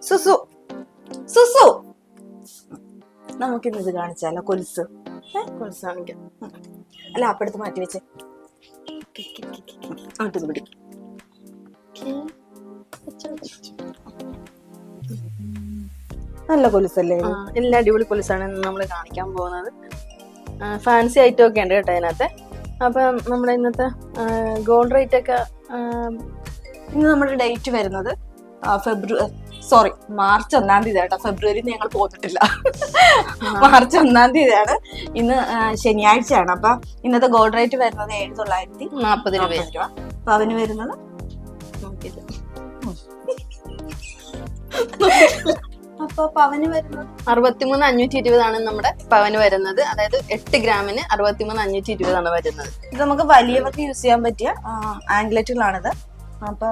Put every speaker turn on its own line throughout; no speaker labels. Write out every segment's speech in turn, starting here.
സുസു സുസു നമുക്കിന്ന് ഇത് കാണിച്ചാലോ? കൊലുസ്
കൊലുസ് കാണിക്കാം.
അല്ല അപ്പടുത്ത് മാറ്റി വെച്ച് അങ്ങോട്ട് പിടി. നല്ല കൊലുസല്ലേ?
എല്ലാ അടിപൊളി കൊലുസാണ് നമ്മൾ കാണിക്കാൻ പോകുന്നത്. ഫാൻസി ഐറ്റം ഒക്കെ ഉണ്ട് കേട്ടോ അതിനകത്ത്. അപ്പം നമ്മുടെ ഇന്നത്തെ ഗോൾഡ് റേറ്റ് ഒക്കെ
ഇന്ന് നമ്മുടെ ഡേറ്റ് വരുന്നത് മാർച്ച് 1 കേട്ടോ. ഫെബ്രുവരി ഞങ്ങൾ പോന്നിട്ടില്ല. മാർച്ച് 1 ഇന്ന് ശനിയാഴ്ചയാണ്. അപ്പൊ ഇന്നത്തെ ഗോൾഡ് റേറ്റ് വരുന്നത് 740 രൂപ. പവന് വരുന്നത് അപ്പൊ പവന് വരുന്നത്
63,520 നമ്മുടെ പവന് വരുന്നത്. അതായത് 8 ഗ്രാമിന് 63,520 വരുന്നത്.
ഇത് നമുക്ക് വലിയവർക്ക് യൂസ് ചെയ്യാൻ പറ്റിയ ആംഗ്ലറ്റുകളാണിത്. അപ്പൊ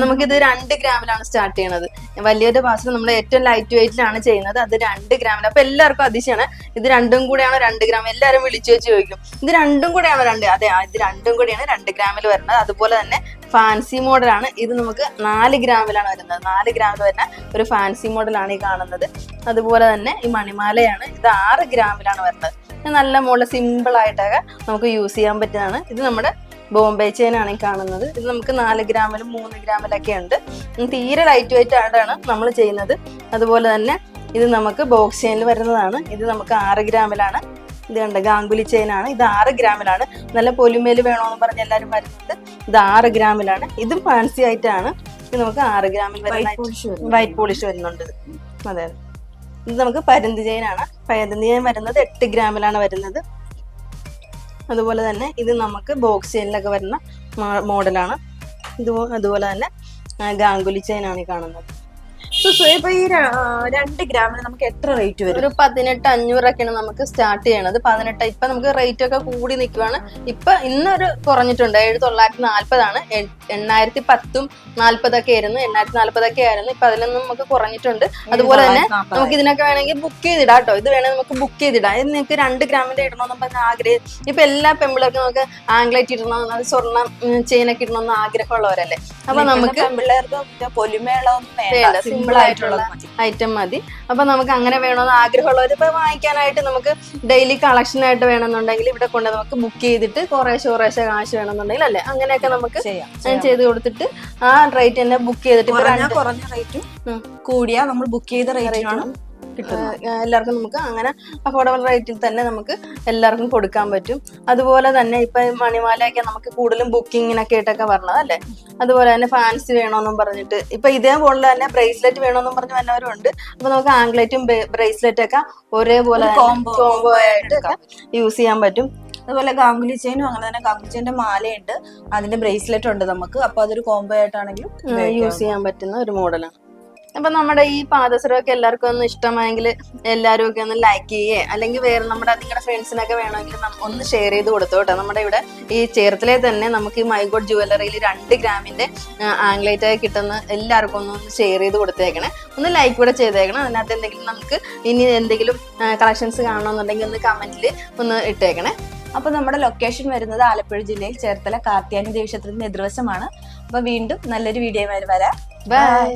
നമുക്കിത് 2 ഗ്രാമിലാണ് സ്റ്റാർട്ട് ചെയ്യണത്. വലിയൊരു പാത്രം നമ്മൾ ഏറ്റവും ലൈറ്റ് വെയിറ്റിലാണ് ചെയ്യുന്നത്. അത് 2 ഗ്രാമിൽ. അപ്പൊ എല്ലാവർക്കും അതിശയാണ്, ഇത് രണ്ടും കൂടെയാണോ 2 ഗ്രാം? എല്ലാവരും വിളിച്ചു വെച്ച് ചോദിക്കും, ഇത് രണ്ടും കൂടെയാണോ 2? അതെ, ഇത് രണ്ടും കൂടെയാണ് 2 ഗ്രാമിൽ വരുന്നത്. അതുപോലെ തന്നെ ഫാൻസി മോഡലാണ്. ഇത് നമുക്ക് 4 ഗ്രാമിലാണ് വരുന്നത്. 4 ഗ്രാമിൽ വരുന്ന ഒരു ഫാൻസി മോഡലാണ് ഈ കാണുന്നത്. അതുപോലെ തന്നെ ഈ മണിമാലയാണ്. ഇത് 6 ഗ്രാമിലാണ് വരുന്നത്. നല്ല മോഡൽ സിമ്പിൾ ആയിട്ടൊക്കെ നമുക്ക് യൂസ് ചെയ്യാൻ പറ്റുന്നതാണ്. ഇത് നമ്മുടെ ബോംബെ ചെയിൻ ആണ് ഈ കാണുന്നത്. ഇത് നമുക്ക് 4 ഗ്രാമിലും 3 ഗ്രാമിലൊക്കെ ഉണ്ട്. തീരെ ലൈറ്റ് വെയിറ്റ് ആയിട്ടാണ് നമ്മൾ ചെയ്യുന്നത്. അതുപോലെ തന്നെ ഇത് നമുക്ക് ബോക്സ് ചെയിനിൽ വരുന്നതാണ്. ഇത് നമുക്ക് 6 ഗ്രാമിലാണ്. ഇത് കണ്ട ഗാംഗുലി ചെയിൻ ആണ്. ഇത് 6 ഗ്രാമിലാണ്. നല്ല പൊലിമേല് വേണോന്ന് പറഞ്ഞ് എല്ലാവരും വരുന്നത്. ഇത് 6 ഗ്രാമിലാണ്. ഇതും ഫാൻസി ആയിട്ടാണ്. ഇത് നമുക്ക് 6 ഗ്രാമിൽ വരുന്ന വൈറ്റ് പോളിഷ് വരുന്നുണ്ട്. അതെ, ഇത് നമുക്ക് പരുന്ത് ചെയിൻ ആണ്. പരുന്ത് ചെയിൻ വരുന്നത് 8 ഗ്രാമിലാണ് വരുന്നത്. അതുപോലെ തന്നെ ഇത് നമുക്ക് ബോക്സ് ചെയിനിലൊക്കെ വരുന്ന മോഡലാണ്. അതുപോലെ തന്നെ ഗാംഗുലി ചെയിൻ ആണ് ഈ കാണുന്നത്.
ഇപ്പൊ ഈ 2 ഗ്രാമിന് നമുക്ക് എത്ര റേറ്റ് വരും?
ഒരു 18,500 നമുക്ക് സ്റ്റാർട്ട് ചെയ്യണത്. 18. ഇപ്പൊ നമുക്ക് റേറ്റ് ഒക്കെ കൂടി നിൽക്കുവാണ്. ഇപ്പൊ ഇന്നൊരു കുറഞ്ഞിട്ടുണ്ട്. 7,940 8,010 40 ആയിരുന്നു. 8,040 ആയിരുന്നു. ഇപ്പൊ അതിലൊന്നും നമുക്ക് കുറഞ്ഞിട്ടുണ്ട്. അതുപോലെ തന്നെ നമുക്ക് ഇതിനൊക്കെ വേണമെങ്കിൽ ബുക്ക് ചെയ്തിടാം കേട്ടോ. ഇത് വേണമെങ്കിൽ നമുക്ക് ബുക്ക് ചെയ്തിടാം. ഇത് നിങ്ങൾക്ക് 2 ഗ്രാമിന്റെ ഇടണമെന്ന് പറഞ്ഞ ആഗ്രഹം. ഇപ്പൊ എല്ലാ പെമ്പിളൊക്കെ നമുക്ക് ആംഗ്ലൈറ്റ് ഇടണം, അത് സ്വർണ്ണം ചെയിനൊക്കെ ഇടണമെന്ന് ആഗ്രഹമുള്ളവരല്ലേ. അപ്പൊ നമുക്ക്
പിള്ളേർക്ക് പൊലിമേളൊന്നും
സിമ്പിൾ ആയിട്ടുള്ള ഐറ്റം മതി. അപ്പൊ നമുക്ക് അങ്ങനെ വേണമെന്ന് ആഗ്രഹമുള്ളവർ ഇപ്പൊ വാങ്ങിക്കാനായിട്ട് നമുക്ക് ഡെയിലി കളക്ഷൻ ആയിട്ട് വേണമെന്നുണ്ടെങ്കിൽ ഇവിടെ കൊണ്ട് നമുക്ക് ബുക്ക് ചെയ്തിട്ട് കുറേശ്ശെ കാശ് വേണമെന്നുണ്ടെങ്കിൽ അല്ലെ അങ്ങനെയൊക്കെ നമുക്ക് ചെയ്ത് കൊടുത്തിട്ട് ആ റേറ്റ് തന്നെ ബുക്ക് ചെയ്തിട്ട്
കുറഞ്ഞ റേറ്റും കൂടിയാ നമ്മൾ ബുക്ക് ചെയ്ത റേറ്റാണ്
എല്ലാവർക്കും നമുക്ക് അങ്ങനെ അഫോർഡബിൾ റേറ്റിൽ തന്നെ നമുക്ക് എല്ലാവർക്കും കൊടുക്കാൻ പറ്റും. അതുപോലെ തന്നെ ഇപ്പൊ മണിമാലയൊക്കെ നമുക്ക് കൂടുതലും ബുക്കിങ്ങിനൊക്കെ ആയിട്ടൊക്കെ പറഞ്ഞത് അല്ലേ. അതുപോലെ തന്നെ ഫാൻസി വേണമെന്നും പറഞ്ഞിട്ട് ഇപ്പൊ ഇതേപോലെ തന്നെ ബ്രേസ്ലെറ്റ് വേണമെന്നും പറഞ്ഞ് വന്നവരും ഉണ്ട്. അപ്പൊ നമുക്ക് ആംഗ്ലറ്റും ബ്രേസ്ലെറ്റ് ഒക്കെ ഒരേപോലെ കോംബോ ആയിട്ട് യൂസ് ചെയ്യാൻ പറ്റും.
അതുപോലെ ഗാംഗുലി ചെയിനും അങ്ങനെ തന്നെ. ഗാംഗുലി ചെയിന്റെ മാലയുണ്ട്, അതിന്റെ ബ്രേസ്ലെറ്റ് ഉണ്ട് നമുക്ക്. അപ്പൊ അതൊരു കോംബോ ആയിട്ടാണെങ്കിലും
യൂസ് ചെയ്യാൻ പറ്റുന്ന ഒരു മോഡലാണ്. അപ്പൊ നമ്മുടെ ഈ പാദസരമൊക്കെ എല്ലാവർക്കും ഒന്ന് ഇഷ്ടമായെങ്കിൽ എല്ലാവരും ഒക്കെ ഒന്ന് ലൈക്ക് ചെയ്യേ, അല്ലെങ്കിൽ വേറെ നിങ്ങളുടെ ഫ്രണ്ട്സിനൊക്കെ വേണമെങ്കിൽ ഒന്ന് ഷെയർ ചെയ്ത് കൊടുത്തു കേട്ടോ. നമ്മുടെ ഇവിടെ ഈ ചേർത്തലയിൽ തന്നെ നമുക്ക് ഈ മൈഗോഡ് ജുവലറിയിൽ 2 ഗ്രാമിന്റെ ആംഗ്ലൈറ്റ് ആയി കിട്ടുന്ന എല്ലാവർക്കും ഒന്ന് ഷെയർ ചെയ്ത് കൊടുത്തേക്കണേ. ഒന്ന് ലൈക്ക് കൂടെ ചെയ്തേക്കണം. അതിനകത്ത് എന്തെങ്കിലും നമുക്ക് ഇനി എന്തെങ്കിലും കളക്ഷൻസ് കാണണമെന്നുണ്ടെങ്കിൽ ഒന്ന് കമന്റിൽ ഒന്ന് ഇട്ടേക്കണേ.
അപ്പൊ നമ്മുടെ ലൊക്കേഷൻ വരുന്നത് ആലപ്പുഴ ജില്ലയിൽ ചേർത്തല കാർത്യായനി ദേവി ക്ഷേത്രത്തിന്റെ എതിർവശമാണ്. അപ്പൊ വീണ്ടും നല്ലൊരു വീഡിയോ വരാം.
ബൈ.